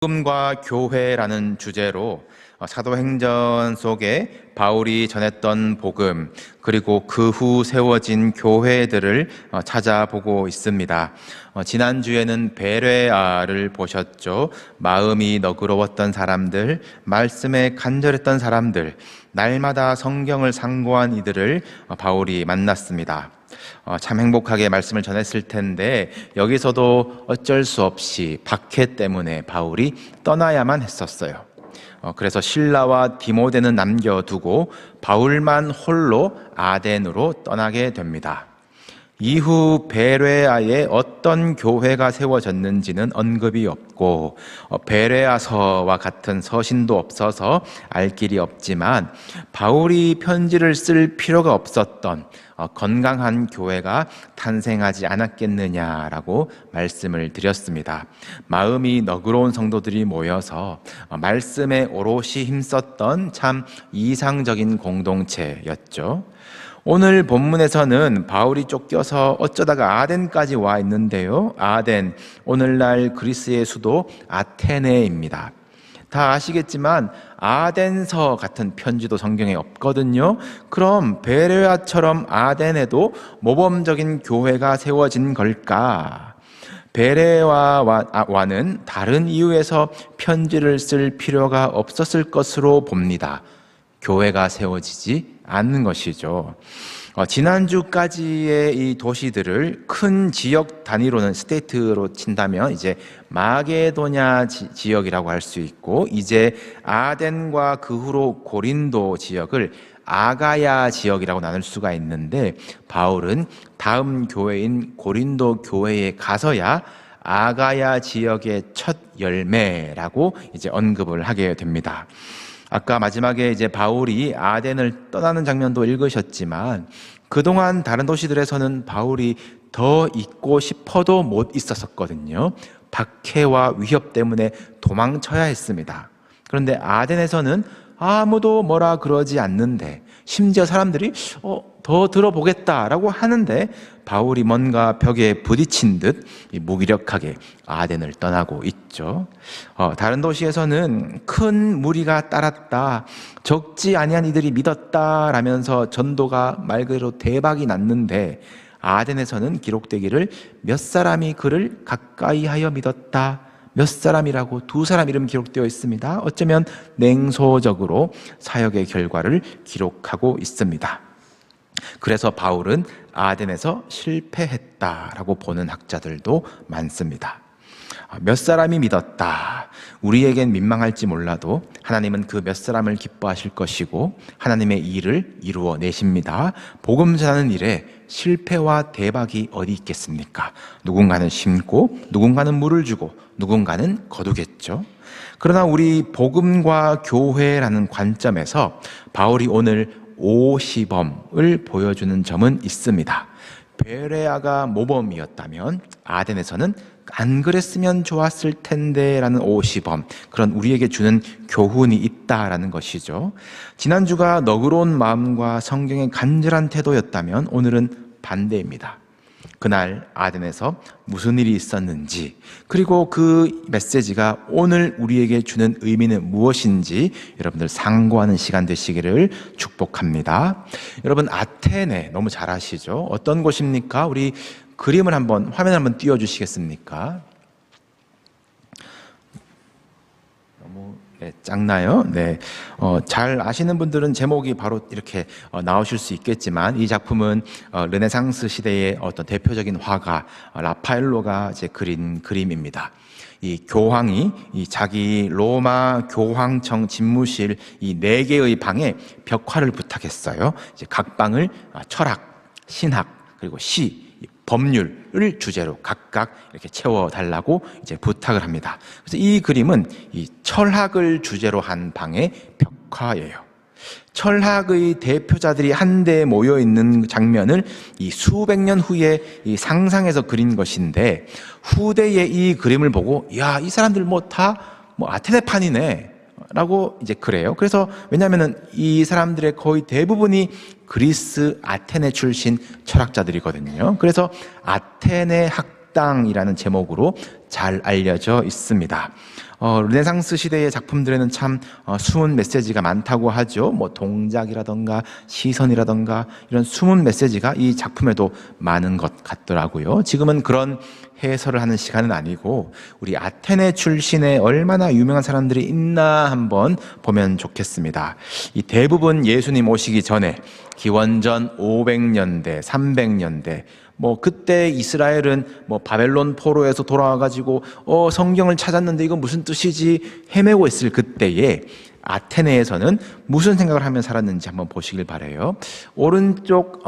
복음과 교회라는 주제로 사도행전 속에 바울이 전했던 복음, 그리고 그 후 세워진 교회들을 찾아보고 있습니다. 지난주에는 베레아를 보셨죠. 마음이 너그러웠던 사람들, 말씀에 간절했던 사람들, 날마다 성경을 상고한 이들을 바울이 만났습니다. 참 행복하게 말씀을 전했을 텐데, 여기서도 어쩔 수 없이 박해 때문에 바울이 떠나야만 했었어요. 그래서 실라와 디모데는 남겨두고 바울만 홀로 아덴으로 떠나게 됩니다. 이후 베레아에 어떤 교회가 세워졌는지는 언급이 없고, 베레아서와 같은 서신도 없어서 알 길이 없지만, 바울이 편지를 쓸 필요가 없었던 건강한 교회가 탄생하지 않았겠느냐라고 말씀을 드렸습니다. 마음이 너그러운 성도들이 모여서 말씀에 오롯이 힘썼던 참 이상적인 공동체였죠. 오늘 본문에서는 바울이 쫓겨서 어쩌다가 아덴까지 와 있는데요. 아덴, 오늘날 그리스의 수도 아테네입니다. 다 아시겠지만 아덴서 같은 편지도 성경에 없거든요. 그럼 베레아처럼 아덴에도 모범적인 교회가 세워진 걸까? 베레아와는 다른 이유에서 편지를 쓸 필요가 없었을 것으로 봅니다. 교회가 세워지지 않는 것이죠. 지난주까지의 이 도시들을 큰 지역 단위로는 스테이트로 친다면 이제 마게도냐 지역이라고 할 수 있고, 이제 아덴과 그 후로 고린도 지역을 아가야 지역이라고 나눌 수가 있는데, 바울은 다음 교회인 고린도 교회에 가서야 아가야 지역의 첫 열매라고 이제 언급을 하게 됩니다. 아까 마지막에 이제 바울이 아덴을 떠나는 장면도 읽으셨지만, 그동안 다른 도시들에서는 바울이 더 있고 싶어도 못 있었거든요. 박해와 위협 때문에 도망쳐야 했습니다. 그런데 아덴에서는 아무도 뭐라 그러지 않는데, 심지어 사람들이 더 들어보겠다라고 하는데, 바울이 뭔가 벽에 부딪힌 듯 무기력하게 아덴을 떠나고 있죠. 다른 도시에서는 큰 무리가 따랐다, 적지 아니한 이들이 믿었다 라면서 전도가 말 그대로 대박이 났는데, 아덴에서는 기록되기를 몇 사람이 그를 가까이 하여 믿었다, 몇 사람이라고 두 사람 이름 기록되어 있습니다. 어쩌면 냉소적으로 사역의 결과를 기록하고 있습니다. 그래서 바울은 아덴에서 실패했다라고 보는 학자들도 많습니다. 몇 사람이 믿었다. 우리에겐 민망할지 몰라도 하나님은 그 몇 사람을 기뻐하실 것이고 하나님의 일을 이루어 내십니다. 복음 전하는 일에 실패와 대박이 어디 있겠습니까? 누군가는 심고, 누군가는 물을 주고, 누군가는 거두겠죠. 그러나 우리 복음과 교회라는 관점에서 바울이 오늘 오시범을 보여주는 점은 있습니다. 베레아가 모범이었다면 아덴에서는 안 그랬으면 좋았을 텐데 라는 오시범, 그런 우리에게 주는 교훈이 있다라는 것이죠. 지난주가 너그러운 마음과 성경의 간절한 태도였다면 오늘은 반대입니다. 그날 아덴에서 무슨 일이 있었는지, 그리고 그 메시지가 오늘 우리에게 주는 의미는 무엇인지 여러분들 상고하는 시간 되시기를 축복합니다. 여러분, 아테네 너무 잘 아시죠? 어떤 곳입니까? 우리 그림을 화면 한번 띄워주시겠습니까? 너무 작나요? 네. 잘 아시는 분들은 제목이 바로 이렇게 나오실 수 있겠지만, 이 작품은 르네상스 시대의 어떤 대표적인 화가 라파엘로가 이제 그린 그림입니다. 이 교황이 자기 로마 교황청 집무실 이 4개의 방에 벽화를 부탁했어요. 이제 각 방을 철학, 신학, 그리고 시, 법률을 주제로 각각 이렇게 채워달라고 이제 부탁을 합니다. 그래서 이 그림은 이 철학을 주제로 한 방의 벽화예요. 철학의 대표자들이 한데 모여 있는 장면을 이 수백 년 후에 이 상상해서 그린 것인데, 후대에 이 그림을 보고 야, 이 사람들 다 아테네판이네 라고 이제 그래요. 그래서 왜냐하면은 이 사람들의 거의 대부분이 그리스 아테네 출신 철학자들이거든요. 그래서 아테네 학 땅이라는 제목으로 잘 알려져 있습니다. 르네상스 시대의 작품들에는 참 숨은 메시지가 많다고 하죠. 뭐 동작이라던가 시선이라던가 이런 숨은 메시지가 이 작품에도 많은 것 같더라고요. 지금은 그런 해설을 하는 시간은 아니고 우리 아테네 출신의 얼마나 유명한 사람들이 있나 한번 보면 좋겠습니다. 이 대부분 예수님 오시기 전에 기원전 500년대, 300년대 뭐 그때 이스라엘은 뭐 바벨론 포로에서 돌아와가지고 성경을 찾았는데 이거 무슨 뜻이지 헤매고 있을 그때에 아테네에서는 무슨 생각을 하며 살았는지 한번 보시길 바래요. 오른쪽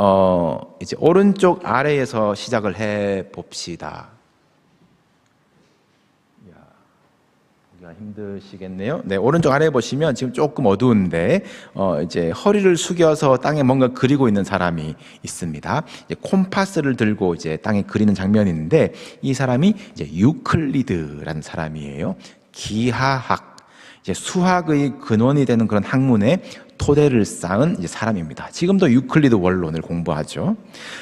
이제 오른쪽 아래에서 시작을 해 봅시다. 힘드시겠네요. 네, 오른쪽 아래 보시면 지금 조금 어두운데 이제 허리를 숙여서 땅에 뭔가 그리고 있는 사람이 있습니다. 이제 콤파스를 들고 이제 땅에 그리는 장면인데 이 사람이 이제 유클리드라는 사람이에요. 기하학, 이제 수학의 근원이 되는 그런 학문의 토대를 쌓은 이제 사람입니다. 지금도 유클리드 원론을 공부하죠.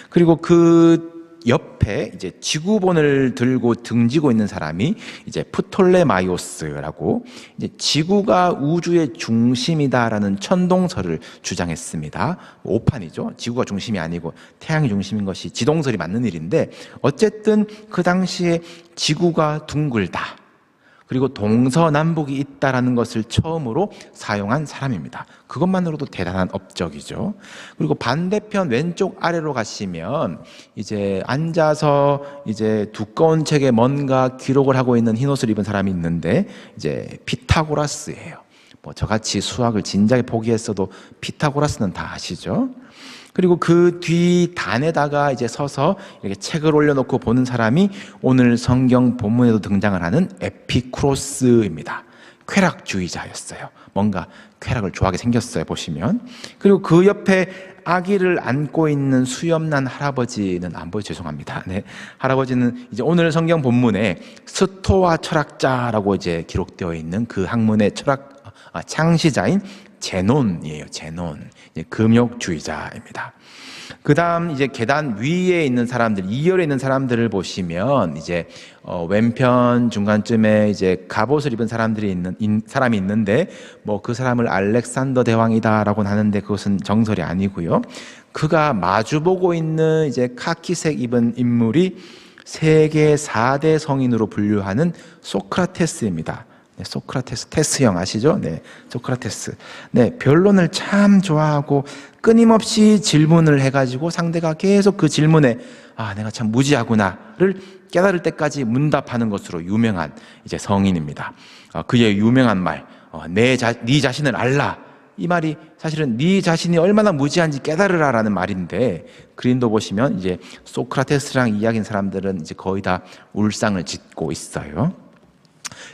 그리고 그 옆에 이제 지구본을 들고 등지고 있는 사람이 이제 프톨레마이오스라고 이제 지구가 우주의 중심이다라는 천동설을 주장했습니다. 오판이죠. 지구가 중심이 아니고 태양이 중심인 것이 지동설이 맞는 일인데 어쨌든 그 당시에 지구가 둥글다. 그리고 동서남북이 있다라는 것을 처음으로 사용한 사람입니다. 그것만으로도 대단한 업적이죠. 그리고 반대편 왼쪽 아래로 가시면 이제 앉아서 이제 두꺼운 책에 뭔가 기록을 하고 있는 흰옷을 입은 사람이 있는데 이제 피타고라스예요. 뭐 저같이 수학을 진작에 포기했어도 피타고라스는 다 아시죠? 그리고 그 뒤 단에다가 이제 서서 이렇게 책을 올려놓고 보는 사람이 오늘 성경 본문에도 등장을 하는 에피쿠로스입니다. 쾌락주의자였어요. 뭔가 쾌락을 좋아하게 생겼어요, 보시면. 그리고 그 옆에 아기를 안고 있는 수염난 할아버지는 안 보여 죄송합니다. 네, 할아버지는 이제 오늘 성경 본문에 스토아 철학자라고 이제 기록되어 있는 그 학문의 창시자인 제논이에요. 제논. 금욕주의자입니다. 그 다음 이제 계단 위에 있는 사람들, 2열에 있는 사람들을 보시면 이제 왼편 중간쯤에 이제 갑옷을 입은 사람이 있는데 뭐 그 사람을 알렉산더 대왕이다라고 하는데 그것은 정설이 아니고요. 그가 마주보고 있는 이제 카키색 입은 인물이 세계 4대 성인으로 분류하는 소크라테스입니다. 네, 소크라테스, 테스 형 아시죠? 네, 소크라테스. 네, 변론을 참 좋아하고 끊임없이 질문을 해가지고 상대가 계속 그 질문에 내가 참 무지하구나를 깨달을 때까지 문답하는 것으로 유명한 이제 성인입니다. 그의 유명한 말, 네 자신을 알라. 이 말이 사실은 네 자신이 얼마나 무지한지 깨달으라라는 말인데 그림도 보시면 이제 소크라테스랑 이야기한 사람들은 이제 거의 다 울상을 짓고 있어요.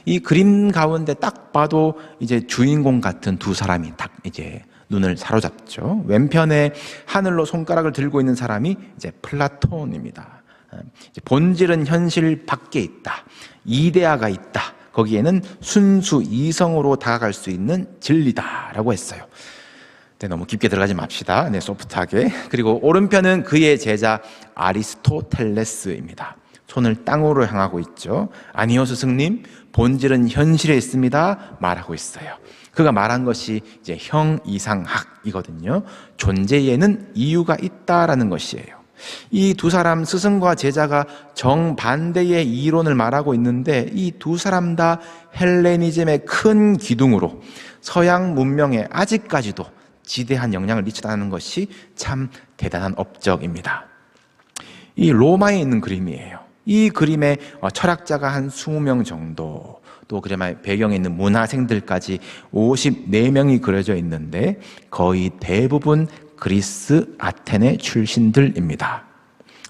이 그림 가운데 딱 봐도 이제 주인공 같은 두 사람이 딱 이제 눈을 사로잡죠. 왼편에 하늘로 손가락을 들고 있는 사람이 이제 플라톤입니다. 본질은 현실 밖에 있다. 이데아가 있다. 거기에는 순수 이성으로 다가갈 수 있는 진리다라고 했어요. 네, 너무 깊게 들어가지 맙시다. 네, 소프트하게. 그리고 오른편은 그의 제자 아리스토텔레스입니다. 손을 땅으로 향하고 있죠. 아니요 스승님, 본질은 현실에 있습니다 말하고 있어요. 그가 말한 것이 이제 형이상학이거든요. 존재에는 이유가 있다라는 것이에요. 이 두 사람 스승과 제자가 정반대의 이론을 말하고 있는데 이 두 사람 다 헬레니즘의 큰 기둥으로 서양 문명에 아직까지도 지대한 영향을 미쳤다는 것이 참 대단한 업적입니다. 이 로마에 있는 그림이에요. 이 그림에 철학자가 한 20명 정도, 또 그림의 배경에 있는 문화생들까지 54명이 그려져 있는데 거의 대부분 그리스 아테네 출신들입니다.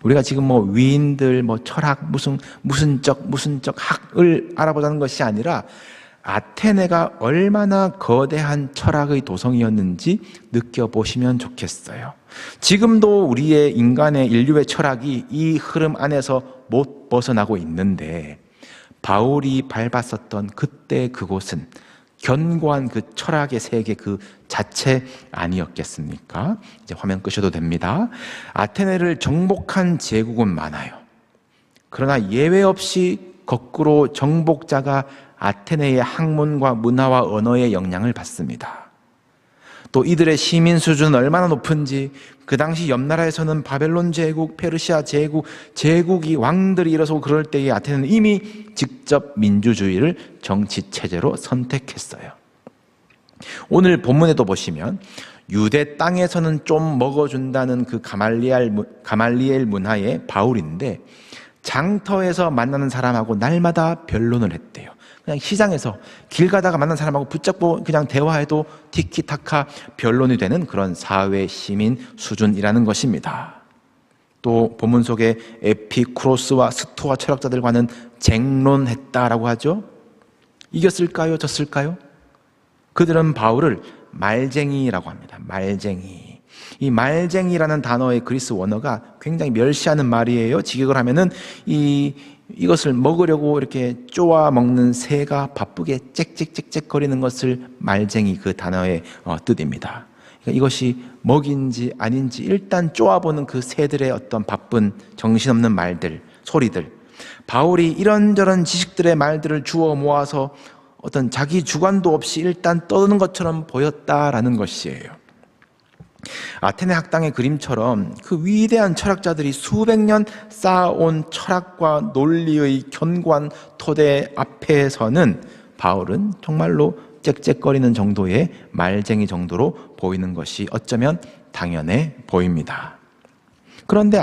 우리가 지금 뭐 위인들, 뭐 철학, 무슨 적 학을 알아보자는 것이 아니라 아테네가 얼마나 거대한 철학의 도성이었는지 느껴보시면 좋겠어요. 지금도 우리의 인류의 철학이 이 흐름 안에서 못 벗어나고 있는데 바울이 밟았었던 그때 그곳은 견고한 그 철학의 세계 그 자체 아니었겠습니까? 이제 화면 끄셔도 됩니다. 아테네를 정복한 제국은 많아요. 그러나 예외 없이 거꾸로 정복자가 아테네의 학문과 문화와 언어의 영향을 받습니다. 또 이들의 시민 수준은 얼마나 높은지 그 당시 옆나라에서는 바벨론 제국, 페르시아 제국, 제국이 왕들이 일어서고 그럴 때에 아테네는 이미 직접 민주주의를 정치 체제로 선택했어요. 오늘 본문에도 보시면 유대 땅에서는 좀 먹어준다는 그 가말리엘 문화의 바울인데 장터에서 만나는 사람하고 날마다 변론을 했대요. 그냥 시장에서 길 가다가 만난 사람하고 붙잡고 그냥 대화해도 티키타카 변론이 되는 그런 사회 시민 수준이라는 것입니다. 또 본문 속에 에피쿠로스와 스토아 철학자들과는 쟁론했다라고 하죠. 이겼을까요? 졌을까요? 그들은 바울을 말쟁이라고 합니다. 말쟁이. 이 말쟁이라는 단어의 그리스 원어가 굉장히 멸시하는 말이에요. 직역을 하면은 이것을 먹으려고 이렇게 쪼아 먹는 새가 바쁘게 짹짹짹짹거리는 것을 말쟁이 그 단어의 뜻입니다. 그러니까 이것이 먹인지 아닌지 일단 쪼아보는 그 새들의 어떤 바쁜 정신없는 말들, 소리들. 바울이 이런저런 지식들의 말들을 주워 모아서 어떤 자기 주관도 없이 일단 떠드는 것처럼 보였다라는 것이에요. 아테네 학당의 그림처럼 그 위대한 철학자들이 수백 년 쌓아온 철학과 논리의 견고한 토대 앞에서는 바울은 정말로 짹짹거리는 정도의 말쟁이 정도로 보이는 것이 어쩌면 당연해 보입니다. 그런데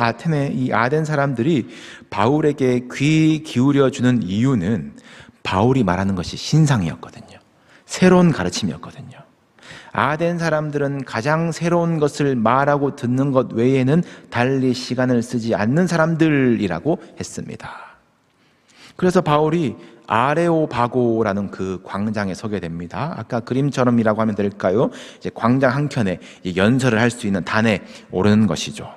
이 아덴 사람들이 바울에게 귀 기울여주는 이유는 바울이 말하는 것이 신상이었거든요. 새로운 가르침이었거든요. 아덴 사람들은 가장 새로운 것을 말하고 듣는 것 외에는 달리 시간을 쓰지 않는 사람들이라고 했습니다. 그래서 바울이 아레오바고라는 그 광장에 서게 됩니다. 아까 그림처럼이라고 하면 될까요? 이제 광장 한켠에 연설을 할 수 있는 단에 오르는 것이죠.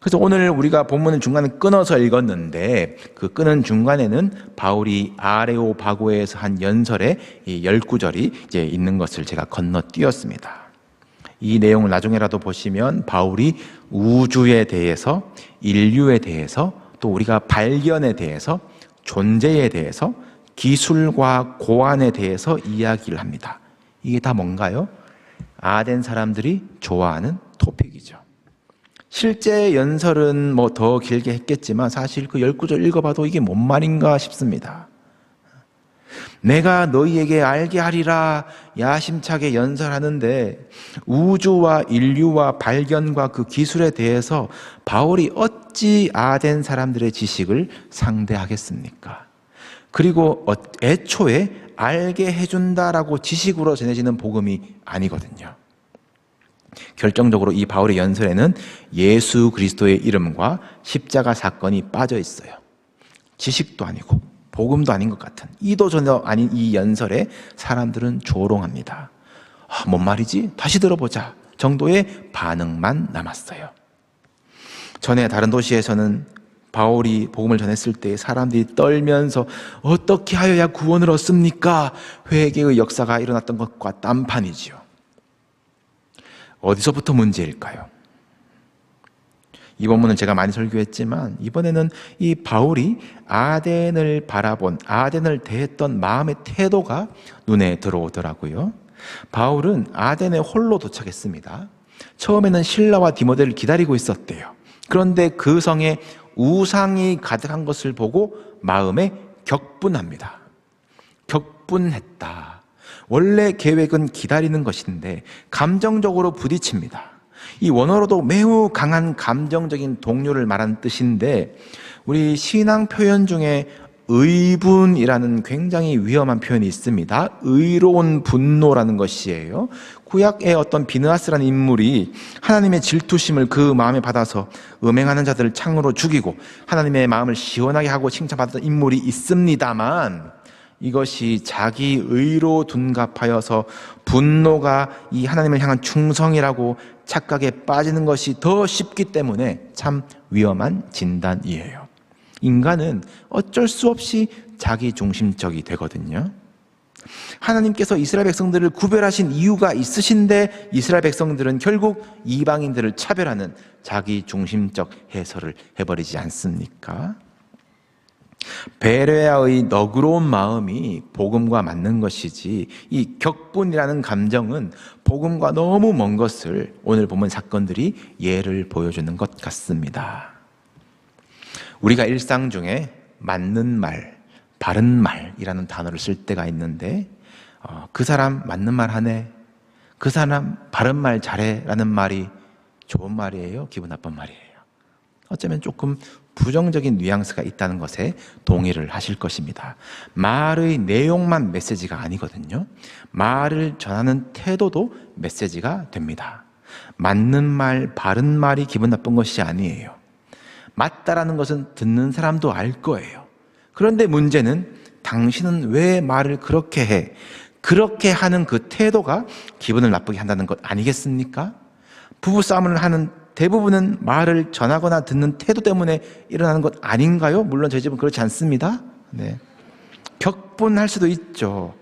그래서 오늘 우리가 본문을 중간에 끊어서 읽었는데 그 끊은 중간에는 바울이 아레오바고에서 한 연설의 이 10구절이 이제 있는 것을 제가 건너뛰었습니다. 이 내용을 나중에라도 보시면 바울이 우주에 대해서, 인류에 대해서, 또 우리가 발견에 대해서, 존재에 대해서, 기술과 고안에 대해서 이야기를 합니다. 이게 다 뭔가요? 아덴 사람들이 좋아하는 토픽이죠. 실제 연설은 뭐 더 길게 했겠지만 사실 그 10구절 읽어봐도 이게 뭔 말인가 싶습니다. 내가 너희에게 알게 하리라 야심차게 연설하는데 우주와 인류와 발견과 그 기술에 대해서 바울이 어찌 아덴 사람들의 지식을 상대하겠습니까? 그리고 애초에 알게 해준다라고 지식으로 전해지는 복음이 아니거든요. 결정적으로 이 바울의 연설에는 예수 그리스도의 이름과 십자가 사건이 빠져 있어요. 지식도 아니고 복음도 아닌 것 같은, 이도 전혀 아닌 이 연설에 사람들은 조롱합니다. 뭔 말이지? 다시 들어보자 정도의 반응만 남았어요. 전에 다른 도시에서는 바울이 복음을 전했을 때 사람들이 떨면서 어떻게 하여야 구원을 얻습니까? 회개의 역사가 일어났던 것과 딴판이지요. 어디서부터 문제일까요? 이 본문은 제가 많이 설교했지만 이번에는 이 바울이 아덴을 바라본, 아덴을 대했던 마음의 태도가 눈에 들어오더라고요. 바울은 아덴에 홀로 도착했습니다. 처음에는 실라와 디모데를 기다리고 있었대요. 그런데 그 성에 우상이 가득한 것을 보고 마음에 격분합니다. 격분했다. 원래 계획은 기다리는 것인데 감정적으로 부딪힙니다. 이 원어로도 매우 강한 감정적인 동요를 말하는 뜻인데 우리 신앙 표현 중에 의분이라는 굉장히 위험한 표현이 있습니다. 의로운 분노라는 것이에요. 구약의 어떤 비느하스라는 인물이 하나님의 질투심을 그 마음에 받아서 음행하는 자들을 창으로 죽이고 하나님의 마음을 시원하게 하고 칭찬받았던 인물이 있습니다만 이것이 자기 의로 둔갑하여서 분노가 이 하나님을 향한 충성이라고 착각에 빠지는 것이 더 쉽기 때문에 참 위험한 진단이에요. 인간은 어쩔 수 없이 자기중심적이 되거든요. 하나님께서 이스라엘 백성들을 구별하신 이유가 있으신데 이스라엘 백성들은 결국 이방인들을 차별하는 자기중심적 해설을 해버리지 않습니까? 베레아의 너그러운 마음이 복음과 맞는 것이지, 이 격분이라는 감정은 복음과 너무 먼 것을 오늘 보면 사건들이 예를 보여주는 것 같습니다. 우리가 일상 중에 맞는 말, 바른 말이라는 단어를 쓸 때가 있는데, 그 사람 맞는 말 하네, 그 사람 바른 말 잘해 라는 말이 좋은 말이에요? 기분 나쁜 말이에요? 어쩌면 조금 부정적인 뉘앙스가 있다는 것에 동의를 하실 것입니다. 말의 내용만 메시지가 아니거든요. 말을 전하는 태도도 메시지가 됩니다. 맞는 말, 바른 말이 기분 나쁜 것이 아니에요. 맞다라는 것은 듣는 사람도 알 거예요. 그런데 문제는 당신은 왜 말을 그렇게 해? 그렇게 하는 그 태도가 기분을 나쁘게 한다는 것 아니겠습니까? 부부싸움을 하는 대부분은 말을 전하거나 듣는 태도 때문에 일어나는 것 아닌가요? 물론 저희 집은 그렇지 않습니다. 네. 격분할 수도 있죠.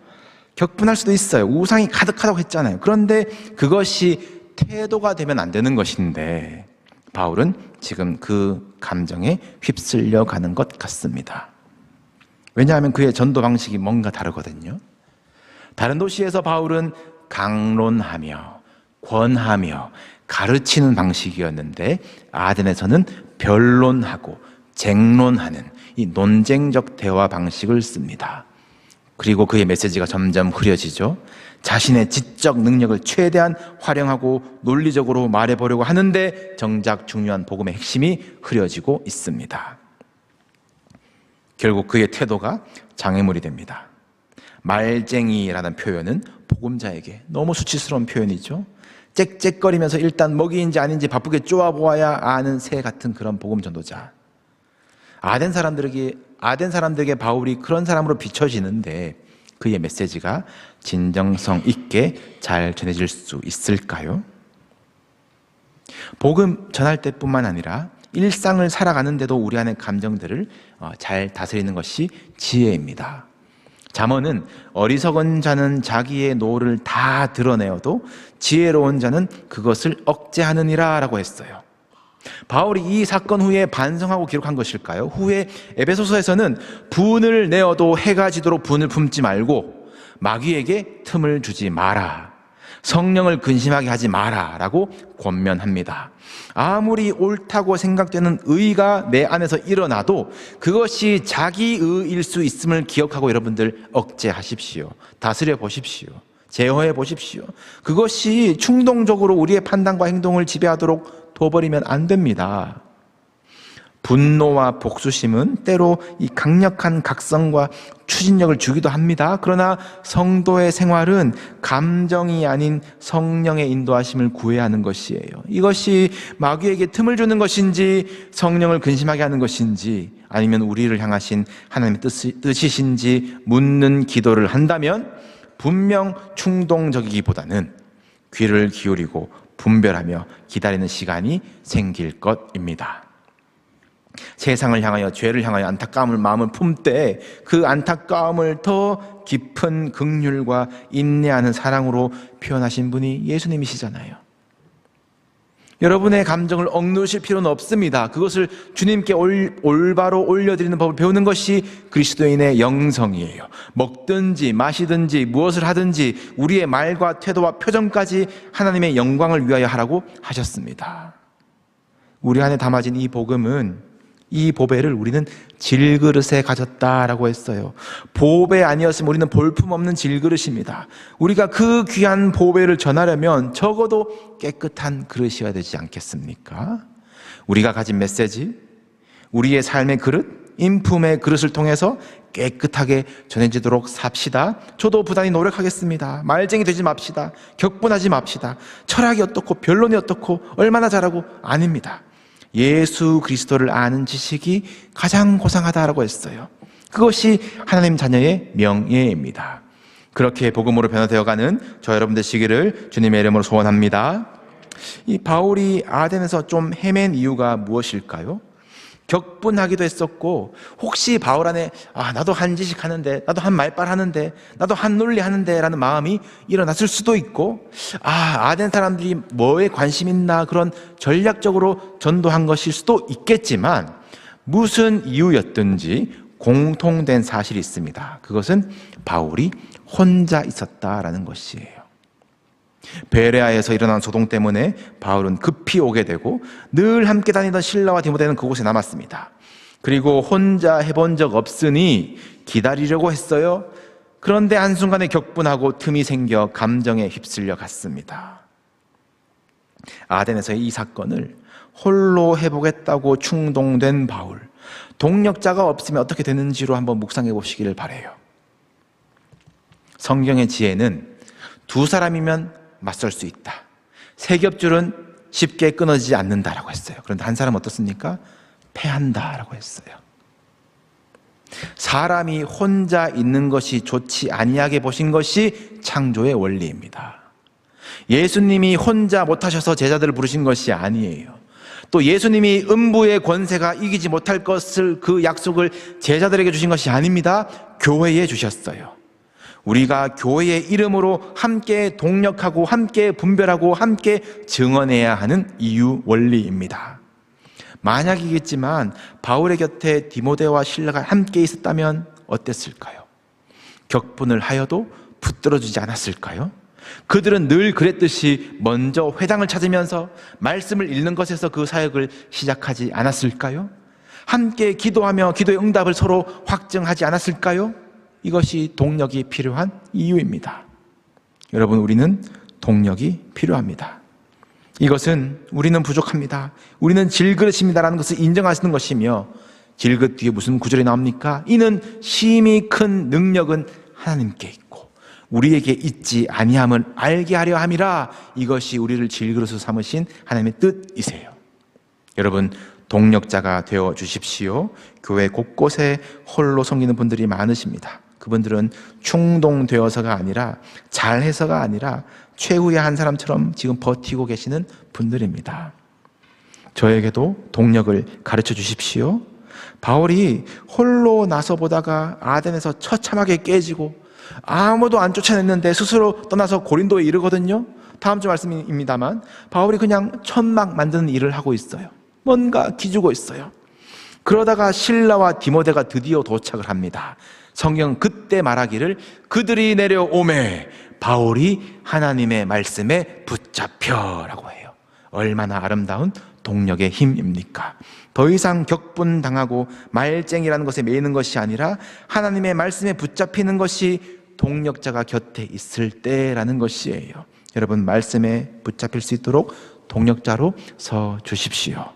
격분할 수도 있어요. 우상이 가득하다고 했잖아요. 그런데 그것이 태도가 되면 안 되는 것인데, 바울은 지금 그 감정에 휩쓸려 가는 것 같습니다. 왜냐하면 그의 전도 방식이 뭔가 다르거든요. 다른 도시에서 바울은 강론하며 권하며 가르치는 방식이었는데, 아덴에서는 변론하고 쟁론하는 이 논쟁적 대화 방식을 씁니다. 그리고 그의 메시지가 점점 흐려지죠. 자신의 지적 능력을 최대한 활용하고 논리적으로 말해보려고 하는데 정작 중요한 복음의 핵심이 흐려지고 있습니다. 결국 그의 태도가 장애물이 됩니다. 말쟁이라는 표현은 복음자에게 너무 수치스러운 표현이죠. 짹짹거리면서 일단 먹이인지 아닌지 바쁘게 쪼아보아야 아는 새 같은 그런 복음 전도자. 아덴 사람들에게 바울이 그런 사람으로 비춰지는데, 그의 메시지가 진정성 있게 잘 전해질 수 있을까요? 복음 전할 때뿐만 아니라 일상을 살아가는데도 우리 안의 감정들을 잘 다스리는 것이 지혜입니다. 잠언은 어리석은 자는 자기의 노를 다 드러내어도 지혜로운 자는 그것을 억제하느니라 라고 했어요. 바울이 이 사건 후에 반성하고 기록한 것일까요? 후에 에베소서에서는 분을 내어도 해가 지도록 분을 품지 말고 마귀에게 틈을 주지 마라, 성령을 근심하게 하지 마라 라고 권면합니다. 아무리 옳다고 생각되는 의가 내 안에서 일어나도 그것이 자기의일 수 있음을 기억하고 여러분들 억제하십시오. 다스려 보십시오. 제어해 보십시오. 그것이 충동적으로 우리의 판단과 행동을 지배하도록 둬버리면 안 됩니다. 분노와 복수심은 때로 이 강력한 각성과 추진력을 주기도 합니다. 그러나 성도의 생활은 감정이 아닌 성령의 인도하심을 구해야 하는 것이에요. 이것이 마귀에게 틈을 주는 것인지 성령을 근심하게 하는 것인지 아니면 우리를 향하신 하나님의 뜻이신지 묻는 기도를 한다면 분명 충동적이기보다는 귀를 기울이고 분별하며 기다리는 시간이 생길 것입니다. 세상을 향하여, 죄를 향하여 안타까움을 마음을 품되 그 안타까움을 더 깊은 긍휼과 인내하는 사랑으로 표현하신 분이 예수님이시잖아요. 여러분의 감정을 억누르실 필요는 없습니다. 그것을 주님께 올바로 올려드리는 법을 배우는 것이 그리스도인의 영성이에요. 먹든지 마시든지 무엇을 하든지 우리의 말과 태도와 표정까지 하나님의 영광을 위하여 하라고 하셨습니다. 우리 안에 담아진 이 복음은, 이 보배를 우리는 질그릇에 가졌다라고 했어요. 보배 아니었으면 우리는 볼품없는 질그릇입니다. 우리가 그 귀한 보배를 전하려면 적어도 깨끗한 그릇이어야 되지 않겠습니까? 우리가 가진 메시지, 우리의 삶의 그릇, 인품의 그릇을 통해서 깨끗하게 전해지도록 삽시다. 저도 부단히 노력하겠습니다. 말쟁이 되지 맙시다. 격분하지 맙시다. 철학이 어떻고 변론이 어떻고 얼마나 잘하고, 아닙니다. 예수 그리스도를 아는 지식이 가장 고상하다라고 했어요. 그것이 하나님 자녀의 명예입니다. 그렇게 복음으로 변화되어가는 저 여러분 되시기를 주님의 이름으로 소원합니다. 이 바울이 아덴에서 좀 헤맨 이유가 무엇일까요? 격분하기도 했었고, 혹시 바울 안에 나도 한 지식 하는데, 나도 한 말빨 하는데, 나도 한 논리 하는데 라는 마음이 일어났을 수도 있고, 아덴 사람들이 뭐에 관심 있나, 그런 전략적으로 전도한 것일 수도 있겠지만, 무슨 이유였든지 공통된 사실이 있습니다. 그것은 바울이 혼자 있었다라는 것이에요. 베레아에서 일어난 소동 때문에 바울은 급히 오게 되고 늘 함께 다니던 실라와 디모데는 그곳에 남았습니다. 그리고 혼자 해본 적 없으니 기다리려고 했어요. 그런데 한순간에 격분하고 틈이 생겨 감정에 휩쓸려 갔습니다. 아덴에서의 이 사건을 홀로 해보겠다고 충동된 바울, 동력자가 없으면 어떻게 되는지로 한번 묵상해 보시기를 바라요. 성경의 지혜는 두 사람이면 맞설 수 있다. 세 겹줄은 쉽게 끊어지지 않는다라고 했어요. 그런데 한 사람은 어떻습니까? 패한다라고 했어요. 사람이 혼자 있는 것이 좋지 아니하게 보신 것이 창조의 원리입니다. 예수님이 혼자 못하셔서 제자들을 부르신 것이 아니에요. 또 예수님이 음부의 권세가 이기지 못할 것을 그 약속을 제자들에게 주신 것이 아닙니다. 교회에 주셨어요. 우리가 교회의 이름으로 함께 동력하고 함께 분별하고 함께 증언해야 하는 이유 원리입니다. 만약이겠지만 바울의 곁에 디모데와 실라가 함께 있었다면 어땠을까요? 격분을 하여도 붙들어주지 않았을까요? 그들은 늘 그랬듯이 먼저 회당을 찾으면서 말씀을 읽는 것에서 그 사역을 시작하지 않았을까요? 함께 기도하며 기도의 응답을 서로 확증하지 않았을까요? 이것이 동력이 필요한 이유입니다. 여러분, 우리는 동력이 필요합니다. 이것은 우리는 부족합니다. 우리는 질그릇입니다라는 것을 인정하시는 것이며, 질그릇 뒤에 무슨 구절이 나옵니까? 이는 심히 큰 능력은 하나님께 있고 우리에게 있지 아니함을 알게 하려 함이라. 이것이 우리를 질그릇으로 삼으신 하나님의 뜻이세요. 여러분, 동력자가 되어 주십시오. 교회 곳곳에 홀로 섬기는 분들이 많으십니다. 그분들은 충동되어서가 아니라, 잘해서가 아니라 최후의 한 사람처럼 지금 버티고 계시는 분들입니다. 저에게도 동력을 가르쳐 주십시오. 바울이 홀로 나서 보다가 아덴에서 처참하게 깨지고 아무도 안 쫓아냈는데 스스로 떠나서 고린도에 이르거든요. 다음 주 말씀입니다만 바울이 그냥 천막 만드는 일을 하고 있어요. 뭔가 기죽어 있어요. 그러다가 실라와 디모데가 드디어 도착을 합니다. 성경은 그때 말하기를 그들이 내려오매 바울이 하나님의 말씀에 붙잡혀라고 해요. 얼마나 아름다운 동력의 힘입니까? 더 이상 격분당하고 말쟁이라는 것에 매이는 것이 아니라 하나님의 말씀에 붙잡히는 것이 동력자가 곁에 있을 때라는 것이에요. 여러분, 말씀에 붙잡힐 수 있도록 동력자로 서 주십시오.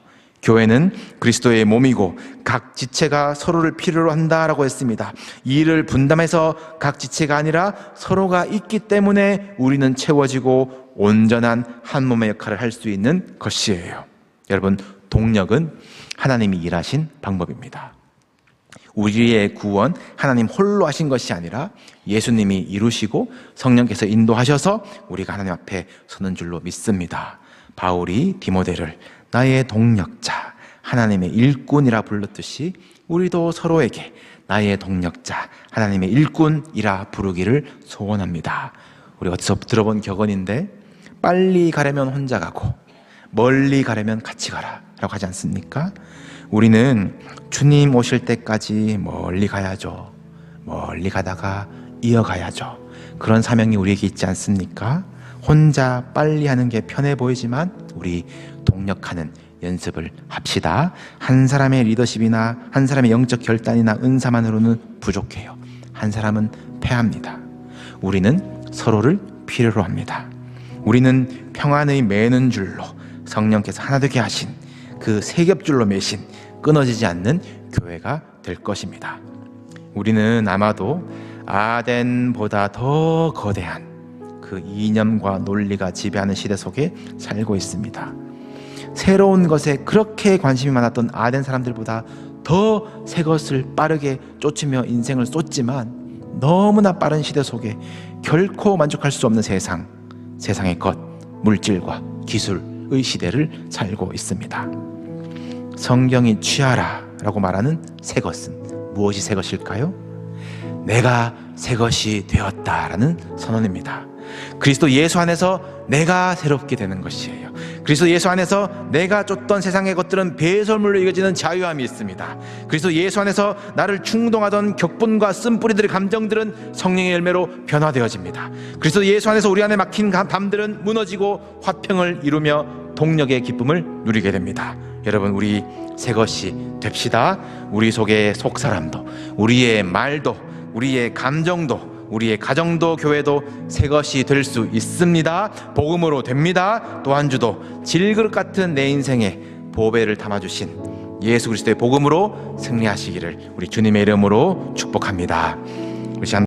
교회는 그리스도의 몸이고 각 지체가 서로를 필요로 한다라고 했습니다. 이 일을 분담해서 각 지체가 아니라 서로가 있기 때문에 우리는 채워지고 온전한 한 몸의 역할을 할 수 있는 것이에요. 여러분, 동력은 하나님이 일하신 방법입니다. 우리의 구원 하나님 홀로 하신 것이 아니라 예수님이 이루시고 성령께서 인도하셔서 우리가 하나님 앞에 서는 줄로 믿습니다. 바울이 디모데를 나의 동력자, 하나님의 일꾼이라 불렀듯이 우리도 서로에게 나의 동력자, 하나님의 일꾼이라 부르기를 소원합니다. 우리 어디서 들어본 격언인데, 빨리 가려면 혼자 가고 멀리 가려면 같이 가라 라고 하지 않습니까? 우리는 주님 오실 때까지 멀리 가야죠. 멀리 가다가 이어가야죠. 그런 사명이 우리에게 있지 않습니까? 혼자 빨리 하는 게 편해 보이지만 우리 동력하는 연습을 합시다. 한 사람의 리더십이나 한 사람의 영적 결단이나 은사만으로는 부족해요. 한 사람은 패합니다. 우리는 서로를 필요로 합니다. 우리는 평안의 매는 줄로 성령께서 하나 되게 하신 그 세 겹줄로 매신 끊어지지 않는 교회가 될 것입니다. 우리는 아마도 아덴보다 더 거대한 그 이념과 논리가 지배하는 시대 속에 살고 있습니다. 새로운 것에 그렇게 관심이 많았던 아덴 사람들보다 더 새 것을 빠르게 쫓으며 인생을 쏟지만 너무나 빠른 시대 속에 결코 만족할 수 없는 세상의 것, 물질과 기술의 시대를 살고 있습니다. 성경이 취하라 라고 말하는 새 것은 무엇이 새 것일까요? 내가 새 것이 되었다라는 선언입니다. 그리스도 예수 안에서 내가 새롭게 되는 것이에요. 그리스도 예수 안에서 내가 쫓던 세상의 것들은 배설물로 이어지는 자유함이 있습니다. 그리스도 예수 안에서 나를 충동하던 격분과 쓴뿌리들의 감정들은 성령의 열매로 변화되어집니다. 그리스도 예수 안에서 우리 안에 막힌 밤들은 무너지고 화평을 이루며 동력의 기쁨을 누리게 됩니다. 여러분, 우리 새것이 됩시다. 우리 속의 속사람도, 우리의 말도, 우리의 감정도, 우리의 가정도 교회도 새것이 될 수 있습니다. 복음으로 됩니다. 또 한 주도 질그릇 같은 내 인생에 보배를 담아주신 예수 그리스도의 복음으로 승리하시기를 우리 주님의 이름으로 축복합니다. 우리